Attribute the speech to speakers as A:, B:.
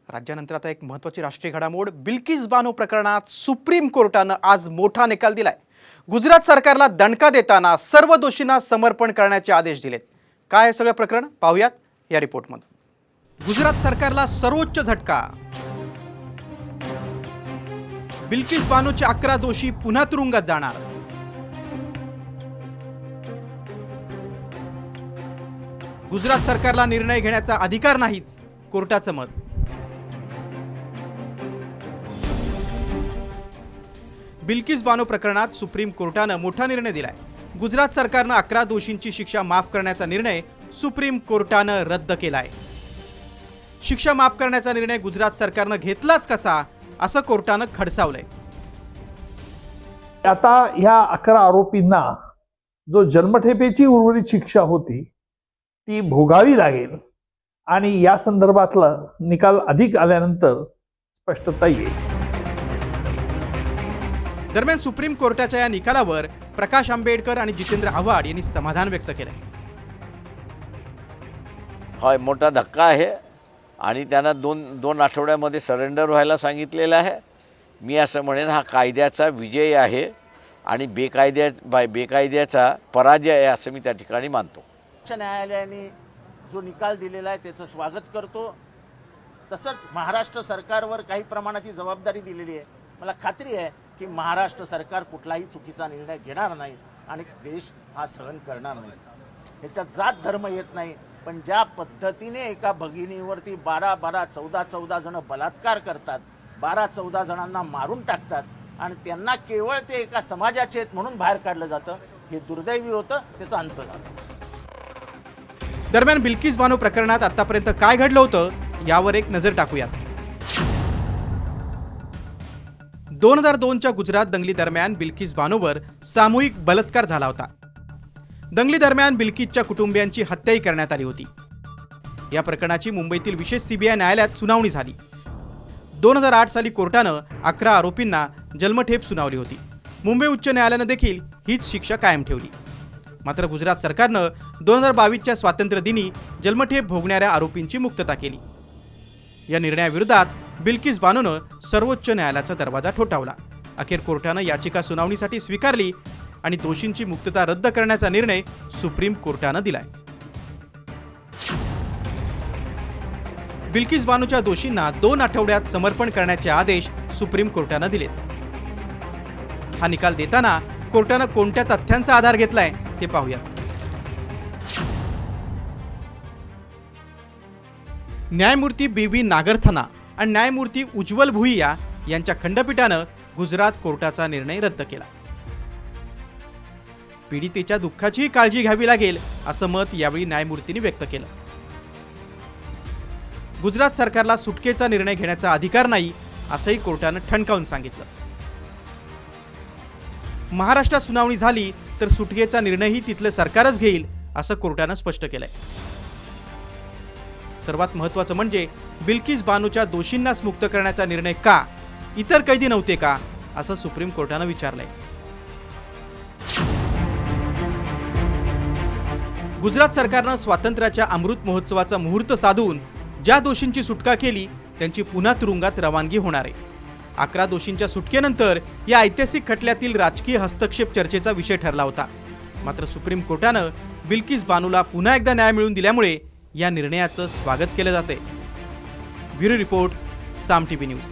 A: राज्यानंतर आता एक महत्त्वाची राष्ट्रीय घडामोड बिल्किस बानो प्रकरणात सुप्रीम कोर्टानं आज मोठा निकाल दिलाय। गुजरात सरकारला दणका देताना सर्व दोषींना समर्पण करण्याचे आदेश दिलेत। काय आहे सगळं प्रकरण पाहूयात या रिपोर्टमध्ये। गुजरात सरकारला सर्वोच्च झटका। बिल्किस बानोचे 11 दोषी पुन्हा तुरुंगात जाणार। गुजरात सरकारला निर्णय घेण्याचा अधिकार नाहीच, कोर्टाचं मत। बिल्किस बानो प्रकरणात सुप्रीम कोर्टानं मोठा निर्णय दिलाय। गुजरात सरकारनं 11 दोषींची शिक्षा माफ करण्याचा निर्णय सुप्रीम कोर्टानं रद्द केलाय। शिक्षा माफ करण्याचा निर्णय गुजरात सरकारनं घेतलाच कसा, असं कोर्टानं खडसावलंय।
B: आता ह्या 11 आरोपींना जो जन्मठेपेची उर्वरित शिक्षा होती ती भोगावी लागेल आणि या संदर्भातला निकाल अधिक आल्यानंतर स्पष्टता येईल।
A: दरम्यान सुप्रीम कोर्टाच्या या निकालावर प्रकाश आंबेडकर आणि जितेंद्र आव्हाड यांनी समाधान व्यक्त केलंय।
C: हा मोठा धक्का आहे आणि त्यांना दोन आठवड्यामध्ये सरेंडर व्हायला सांगितलेलं आहे। मी असं म्हणेन हा कायद्याचा विजय आहे आणि बेकायद्याचा पराजय आहे असं मी त्या ठिकाणी मानतो।
D: उच्च न्यायालयाने जो निकाल दिलेला आहे त्याचं स्वागत करतो। तसंच महाराष्ट्र सरकारवर काही प्रमाणाची जबाबदारी दिलेली आहे। मला खात्री आहे की महाराष्ट्र सरकार कुठलाही चुकीचा निर्णय घेणार नाही आणि देश हा सहन करणार नाही। ह्याच्यात जात धर्म येत नाही, पण ज्या पद्धतीने एका भगिनीवरती 14 जण बलात्कार करतात, 14 जणांना मारून टाकतात आणि त्यांना केवळ ते एका समाजाचे आहेत म्हणून बाहेर काढलं जातं, हे दुर्दैवी होतं। त्याचा अंत झाला।
A: दरम्यान बिल्किस बानो प्रकरणात आतापर्यंत काय घडलं होतं यावर एक नजर टाकूयात। 2002च्या गुजरात दंगली दरम्यान बिल्किस बानोवर सामूहिक बलात्कार झाला होता। दंगली दरम्यान बिल्किसच्या कुटुंबियांची हत्याही करण्यात आली होती। या प्रकरणाची मुंबईतील विशेष सीबीआय न्यायालयात सुनावणी झाली। 2008 साली कोर्टानं 11 आरोपींना जन्मठेप सुनावली होती। मुंबई उच्च न्यायालयानं देखील हीच शिक्षा कायम ठेवली। मात्र गुजरात सरकारनं 2022च्या स्वातंत्र्य दिनी जन्मठेप भोगणाऱ्या आरोपींची मुक्तता केली। या निर्णयाविरोधात बिल्किस बानोनं सर्वोच्च न्यायालयाचा दरवाजा ठोठावला। अखेर कोर्टानं याचिका सुनावणीसाठी स्वीकारली आणि दोषींची मुक्तता रद्द करण्याचा निर्णय सुप्रीम कोर्टानं दिलाय। बिल्किस बानोच्या दोषींना 2 आठवड्यात समर्पण करण्याचे आदेश सुप्रीम कोर्टानं दिलेत। हा निकाल देताना कोर्टानं कोणत्या तथ्यांचा आधार घेतलाय ते पाहूयात। न्यायमूर्ती बी नागरथना आणि न्यायमूर्ती उज्ज्वल भुईया यांच्या खंडपीठानं गुजरात कोर्टाचा निर्णय रद्द केला। पीडितेच्या दुःखाचीही काळजी घ्यावी लागेल असं मत यावेळी न्यायमूर्तींनी व्यक्त केलं। गुजरात सरकारला सुटकेचा निर्णय घेण्याचा अधिकार नाही असंही कोर्टानं ठणकावून सांगितलं। महाराष्ट्रात सुनावणी झाली तर सुटकेचा निर्णयही तिथलं सरकारच घेईल असं कोर्टानं स्पष्ट केलंय। सर्वात महत्त्वाचं म्हणजे बिल्किस बानोच्या दोषींनाच मुक्त करण्याचा निर्णय का, इतर कैदी नव्हते का, असं सुप्रीम कोर्टानं विचारलंय। गुजरात सरकारनं स्वातंत्र्याच्या अमृत महोत्सवाचा मुहूर्त साधून ज्या दोषींची सुटका केली त्यांची पुन्हा तुरुंगात रवानगी होणार आहे। 11 दोषींच्या सुटकेनंतर या ऐतिहासिक खटल्यातील राजकीय हस्तक्षेप चर्चेचा विषय ठरला होता। मात्र सुप्रीम कोर्टानं बिल्किस बानोला पुन्हा एकदा न्याय मिळवून दिल्यामुळे या निर्णयाचं स्वागत केलं जातंय। ब्युरो रिपोर्ट, साम टीव्ही न्यूज।